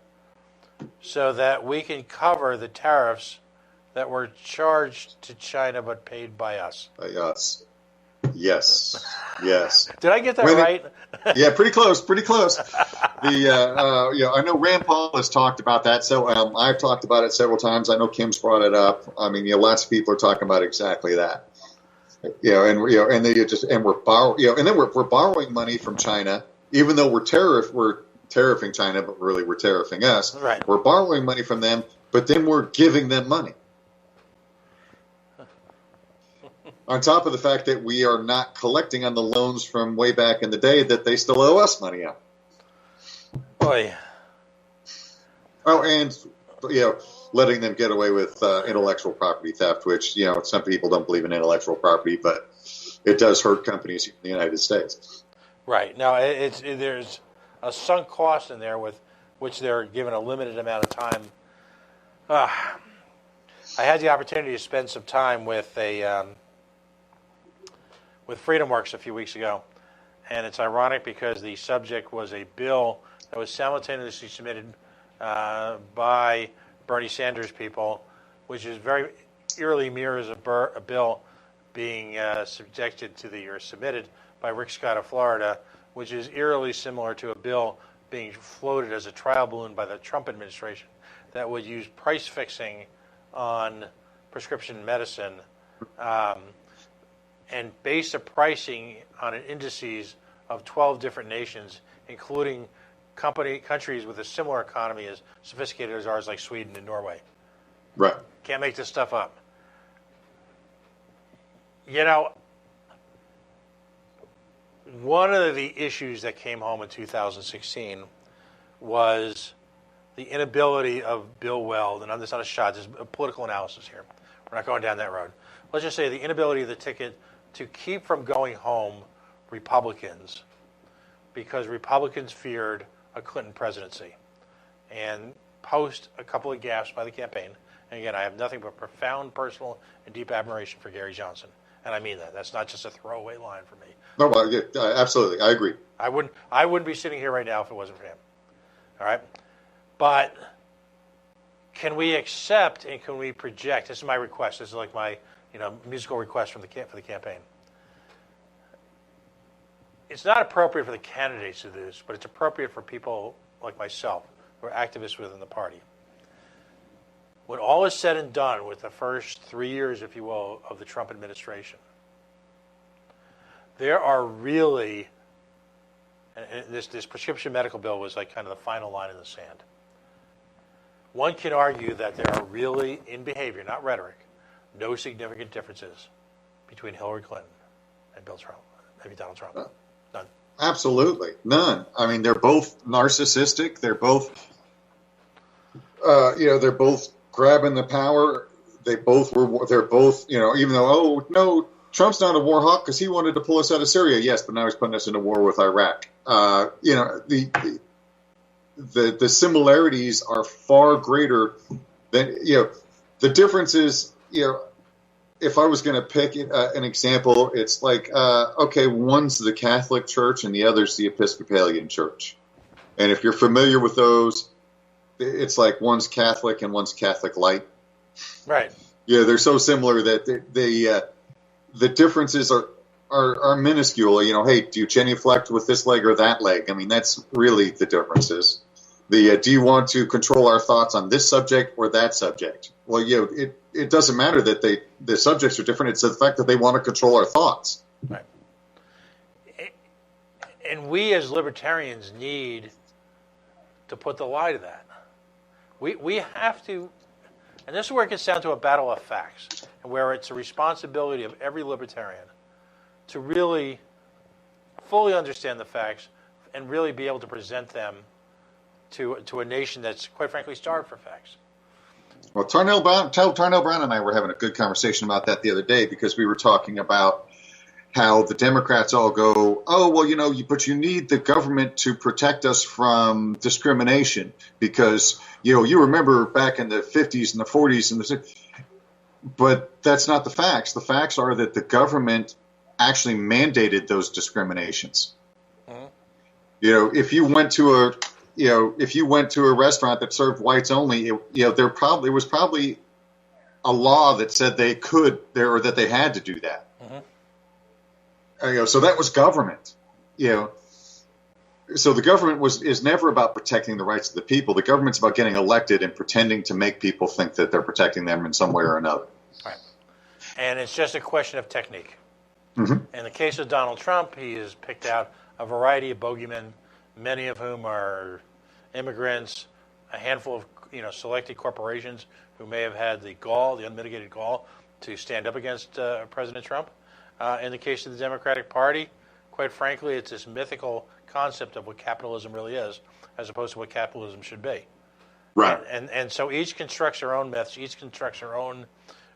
so that we can cover the tariffs that were charged to China but paid by us. By us. Yes. Yes. Did I get that right? Yeah, pretty close. I know Rand Paul has talked about that. So I've talked about it several times. I know Kim's brought it up. I mean, lots of people are talking about exactly that. We're borrowing money from China, even though we're tariffing China, but really we're tariffing us. Right. We're borrowing money from them, but then we're giving them money. On top of the fact that we are not collecting on the loans from way back in the day that they still owe us money on. Boy. Oh, and letting them get away with intellectual property theft, which some people don't believe in intellectual property, but it does hurt companies in the United States. Right. Now, there's a sunk cost in there with which they're given a limited amount of time. I had the opportunity to spend some time with FreedomWorks a few weeks ago, and it's ironic because the subject was a bill that was simultaneously submitted by Bernie Sanders people, which is very eerily mirrors a bill being submitted by Rick Scott of Florida, which is eerily similar to a bill being floated as a trial balloon by the Trump administration that would use price fixing on prescription medicine and base the pricing on an indices of 12 different nations, including countries with a similar economy as sophisticated as ours, like Sweden and Norway. Right. Can't make this stuff up. One of the issues that came home in 2016 was the inability of Bill Weld, and this is not a shot, this is a political analysis here. We're not going down that road. Let's just say the inability of the ticket to keep from going home Republicans, because Republicans feared a Clinton presidency. And post a couple of gaffes by the campaign, and again, I have nothing but profound personal and deep admiration for Gary Johnson. And I mean that. That's not just a throwaway line for me. No, absolutely. I agree. I wouldn't be sitting here right now if it wasn't for him. All right? But can we accept and can we project? This is my request. This is like my musical request for the campaign. It's not appropriate for the candidates to do this, but it's appropriate for people like myself who are activists within the party. When all is said and done with the first 3 years, if you will, of the Trump administration, there are really, and this prescription medical bill was like kind of the final line in the sand. One can argue that there are really, in behavior, not rhetoric, no significant differences between Hillary Clinton and Bill Trump, maybe Donald Trump. None. Absolutely none. I mean, they're both narcissistic. They're both, they're both grabbing the power. They're both, even though, oh no, Trump's not a war hawk because he wanted to pull us out of Syria. Yes, but now he's putting us into war with Iraq. The similarities are far greater than, the difference is, if I was going to pick an example, it's like, okay, one's the Catholic Church and the other's the Episcopalian Church. And if you're familiar with those, it's like one's Catholic and one's Catholic light. Right. Yeah, they're so similar that the differences are minuscule. Hey, do you genuflect with this leg or that leg? I mean, that's really the differences. Do you want to control our thoughts on this subject or that subject? Well, it doesn't matter that the subjects are different. It's the fact that they want to control our thoughts. Right. And we as libertarians need to put the lie to that. We have to, and this is where it gets down to a battle of facts, and where it's a responsibility of every libertarian to really fully understand the facts and really be able to present them to a nation that's, quite frankly, starved for facts. Well, Tarnell Brown and I were having a good conversation about that the other day, because we were talking about how the Democrats all go, oh, well, but you need the government to protect us from discrimination because, you remember back in the 50s and the 40s and the, but that's not the facts. The facts are that the government actually mandated those discriminations. Mm-hmm. If you went to a restaurant that served whites only, there was probably a law that said they could there or that they had to do that. Mm-hmm. So that was government. So the government is never about protecting the rights of the people. The government's about getting elected and pretending to make people think that they're protecting them in some way or another. Right. And it's just a question of technique. Mm-hmm. In the case of Donald Trump, he has picked out a variety of bogeymen, many of whom are immigrants, a handful of selected corporations who may have had the unmitigated gall, to stand up against President Trump. In the case of the Democratic Party, quite frankly, it's this mythical concept of what capitalism really is, as opposed to what capitalism should be. Right. And so each constructs their own myths, each constructs their own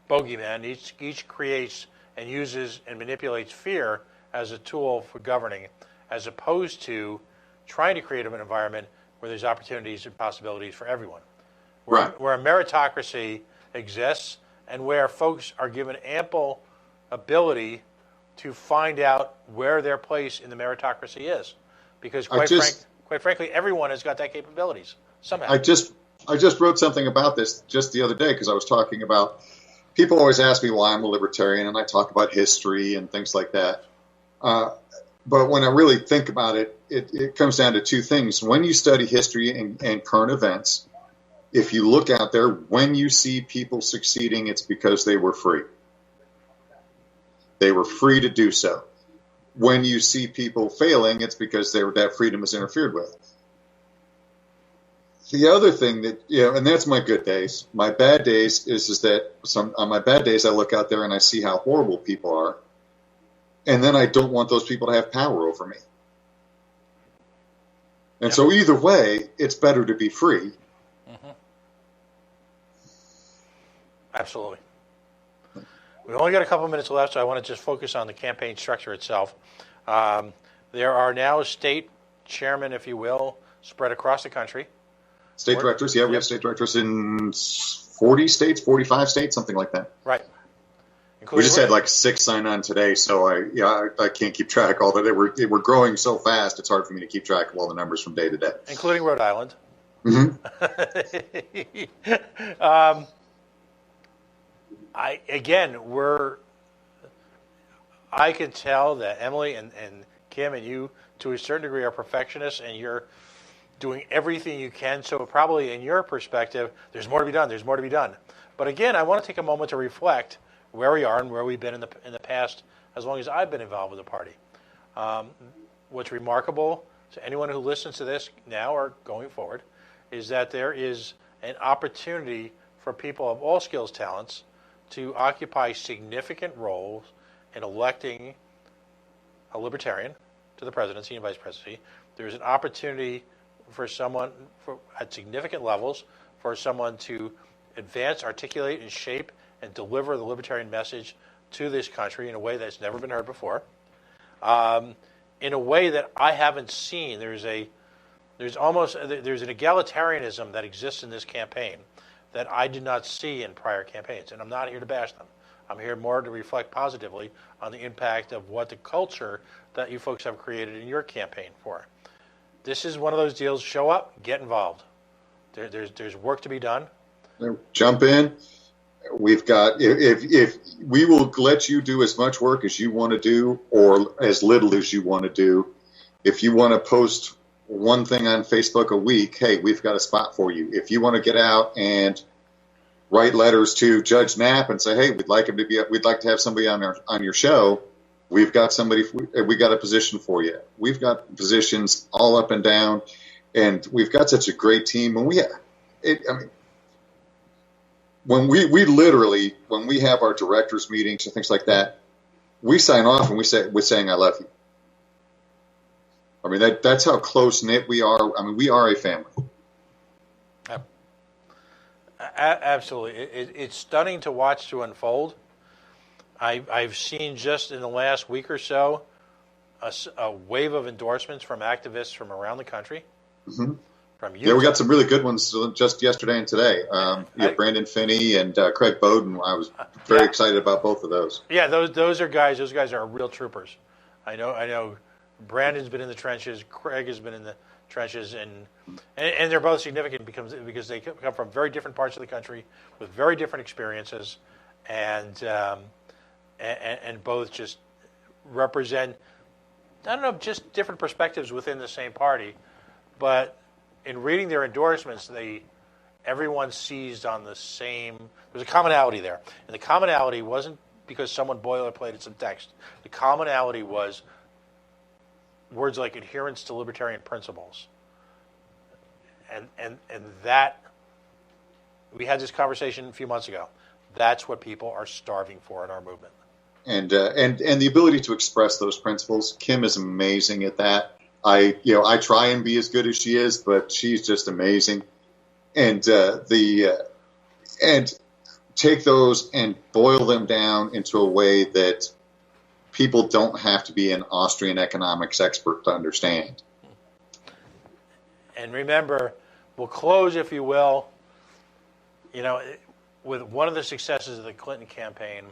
bogeyman, each creates and uses and manipulates fear as a tool for governing, as opposed to trying to create an environment where there's opportunities and possibilities for everyone. Where a meritocracy exists and where folks are given ample ability to find out where their place in the meritocracy is. Because quite frankly, everyone has got that capabilities somehow. I just wrote something about this just the other day, because I was talking about, people always ask me why I'm a libertarian, and I talk about history and things like that. But when I really think about it, it comes down to two things. When you study history and current events, if you look out there, when you see people succeeding, it's because they were free. They were free to do so. When you see people failing, it's because that freedom is interfered with. The other thing that, and that's my good days. My bad days is that on my bad days, I look out there and I see how horrible people are. And then I don't want those people to have power over me. And so either way, it's better to be free. Mm-hmm. Absolutely. We've only got a couple minutes left, so I want to just focus on the campaign structure itself. There are now state chairmen, if you will, spread across the country. State directors, we have state directors in 40 states, 45 states, something like that. Right. We just had like 6 sign on today, so I can't keep track of all that. They were growing so fast, it's hard for me to keep track of all the numbers from day to day. Including Rhode Island. Mm-hmm. I can tell that Emily and Kim and you, to a certain degree, are perfectionists, and you're doing everything you can. So probably in your perspective, there's more to be done. There's more to be done. But again, I want to take a moment to reflect where we are and where we've been in the past, as long as I've been involved with the party. What's remarkable to anyone who listens to this now or going forward, is that there is an opportunity for people of all skills, talents, to occupy significant roles in electing a Libertarian to the presidency and vice presidency. There's an opportunity for someone at significant levels for someone to advance, articulate, and shape and deliver the Libertarian message to this country in a way that's never been heard before. In a way that I haven't seen. There's an egalitarianism that exists in this campaign that I did not see in prior campaigns. And I'm not here to bash them. I'm here more to reflect positively on the impact of what the culture that you folks have created in your campaign for. This is one of those deals. Show up, get involved. There's work to be done. Jump in. We've got, if we will let you do as much work as you want to do or as little as you want to do. If you want to post one thing on Facebook a week, hey, we've got a spot for you. If you want to get out and write letters to Judge Knapp and say, hey, we'd like to have somebody on your show, we've got a position for you. We've got positions all up and down, and we've got such a great team. And when we have our directors meetings and things like that, we sign off and we're saying I love you. I mean, that's how close knit we are. I mean, we are a family. Absolutely, it's stunning to watch to unfold. I've seen just in the last week or so a wave of endorsements from activists from around the country. Mm-hmm. From Utah. Yeah, we got some really good ones just yesterday and today. Brandon Finney and Craig Bowden. I was very excited about both of those. Yeah, those are guys. Those guys are real troopers. I know. Brandon's been in the trenches. Craig has been in the trenches, and they're both significant because they come from very different parts of the country with very different experiences, and both just represent, I don't know, just different perspectives within the same party. But in reading their endorsements, everyone seized on the same. There's a commonality there, and the commonality wasn't because someone boilerplated some text. The commonality was words like adherence to libertarian principles. And that, we had this conversation a few months ago. That's what people are starving for in our movement. And the ability to express those principles. Kim is amazing at that. I try and be as good as she is, but she's just amazing. And and take those and boil them down into a way that people don't have to be an Austrian economics expert to understand. And remember, we'll close, if you will, with one of the successes of the Clinton campaign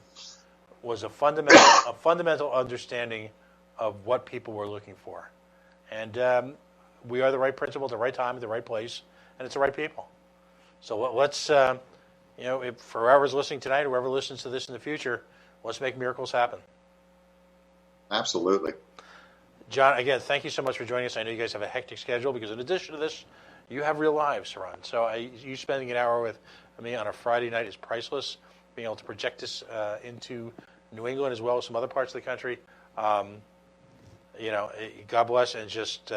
was a fundamental understanding of what people were looking for. And we are the right principle at the right time, at the right place, and it's the right people. So let's, if for whoever's listening tonight, whoever listens to this in the future, let's make miracles happen. Absolutely. John, again, thank you so much for joining us. I know you guys have a hectic schedule because in addition to this, you have real lives to run. So you spending an hour with me on a Friday night is priceless. Being able to project this into New England as well as some other parts of the country. God bless, and just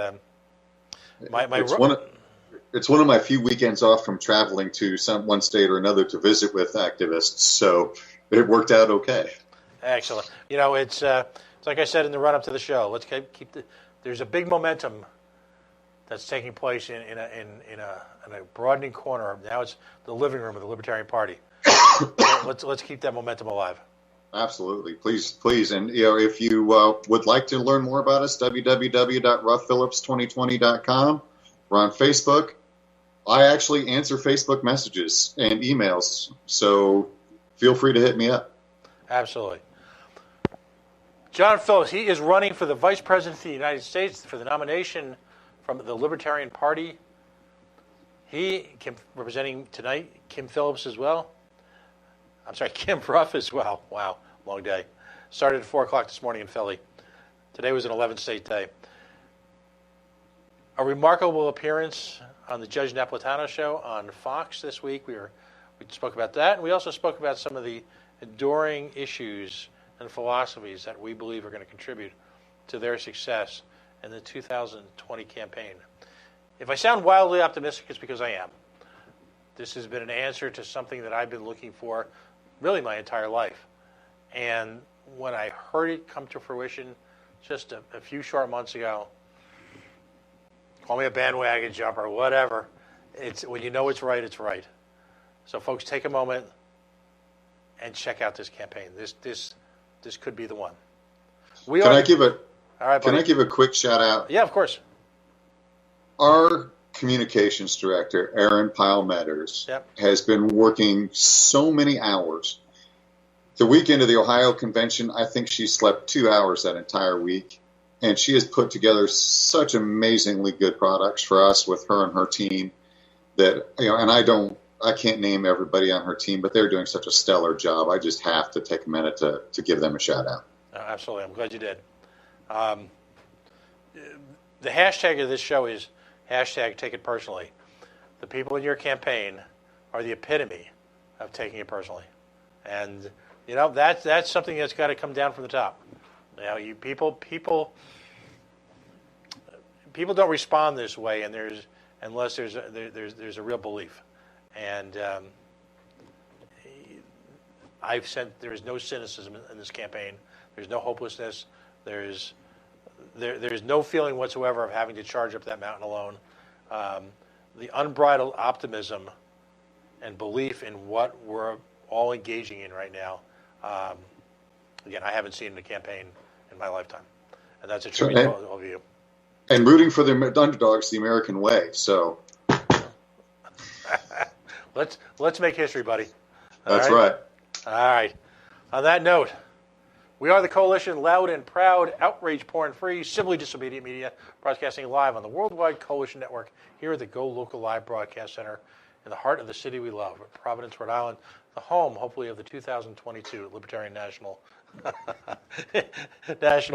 it's one of my few weekends off from traveling to one state or another to visit with activists, so it worked out okay. Excellent. It's like I said in the run-up to the show. Let's keep there's a big momentum that's taking place in a broadening corner. Now it's the living room of the Libertarian Party. Let's keep that momentum alive. Absolutely, please, and if you would like to learn more about us, www.ruffphillips2020.com. We're on Facebook. I actually answer Facebook messages and emails, so feel free to hit me up. Absolutely. John Phillips, he is running for the Vice President of the United States for the nomination from the Libertarian Party. Representing tonight, Kim Phillips as well. I'm sorry, Kim Ruff as well. Wow, long day. Started at 4 o'clock this morning in Philly. Today was an 11-state day. A remarkable appearance on the Judge Napolitano show on Fox this week. We spoke about that, and we also spoke about some of the enduring issues and philosophies that we believe are going to contribute to their success in the 2020 campaign. If I sound wildly optimistic, it's because I am. This has been an answer to something that I've been looking for really my entire life. And when I heard it come to fruition just a few short months ago, call me a bandwagon jumper, whatever. It's when you know it's right, it's right. So folks, take a moment and check out this campaign. This could be the one. Can I give a quick shout out? Yeah, of course. Our communications director, Erin Pyle-Metters, has been working so many hours. The weekend of the Ohio convention, I think she slept 2 hours that entire week. And she has put together such amazingly good products for us with her and her team that, and I can't name everybody on her team, but they're doing such a stellar job. I just have to take a minute to give them a shout out. Absolutely. I'm glad you did. The hashtag of this show is hashtag take it personally. The people in your campaign are the epitome of taking it personally. And, that's something that's got to come down from the top. People don't respond this way, and unless there's a real belief. And there is no cynicism in this campaign. There's no hopelessness. There's no feeling whatsoever of having to charge up that mountain alone. The unbridled optimism and belief in what we're all engaging in right now. Again, I haven't seen a campaign in my lifetime, and that's a tribute to all of you. And rooting for the underdogs the American way. So let's make history, buddy. That's right. All right. On that note, we are the Coalition, loud and proud, outrage porn free, civilly disobedient media, broadcasting live on the Worldwide Coalition Network here at the Go Local Live Broadcast Center in the heart of the city we love, Providence, Rhode Island, the home, hopefully, of the 2022 Libertarian National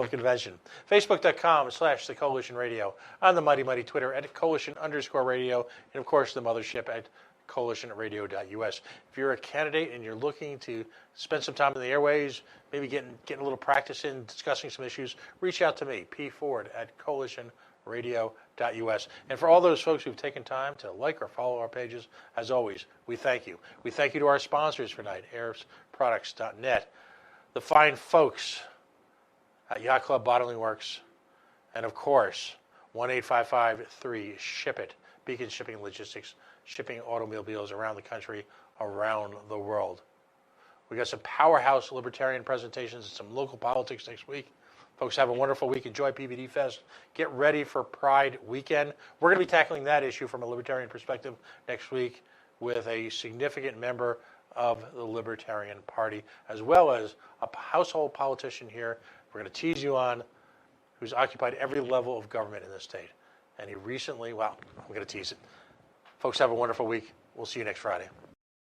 Convention. Facebook.com/The Coalition Radio. On the mighty Twitter at Coalition_radio. And, of course, the mothership at coalitionradio.us. If you're a candidate and you're looking to spend some time in the airways, maybe getting a little practice in discussing some issues, reach out to me, P. Ford at coalitionradio.us. And for all those folks who've taken time to like or follow our pages, as always, we thank you. We thank you to our sponsors for tonight, airsproducts.net, the fine folks at Yacht Club Bottling Works, and of course, 1-855-3-SHIP-IT, Beacon Shipping Logistics, shipping automobiles around the country, around the world. We got some powerhouse libertarian presentations and some local politics next week. Folks, have a wonderful week. Enjoy PVD Fest. Get ready for Pride Weekend. We're going to be tackling that issue from a libertarian perspective next week with a significant member of the Libertarian Party, as well as a household politician here. We're going to tease you on who's occupied every level of government in this state. And he recently, I'm going to tease it. Folks, have a wonderful week. We'll see you next Friday.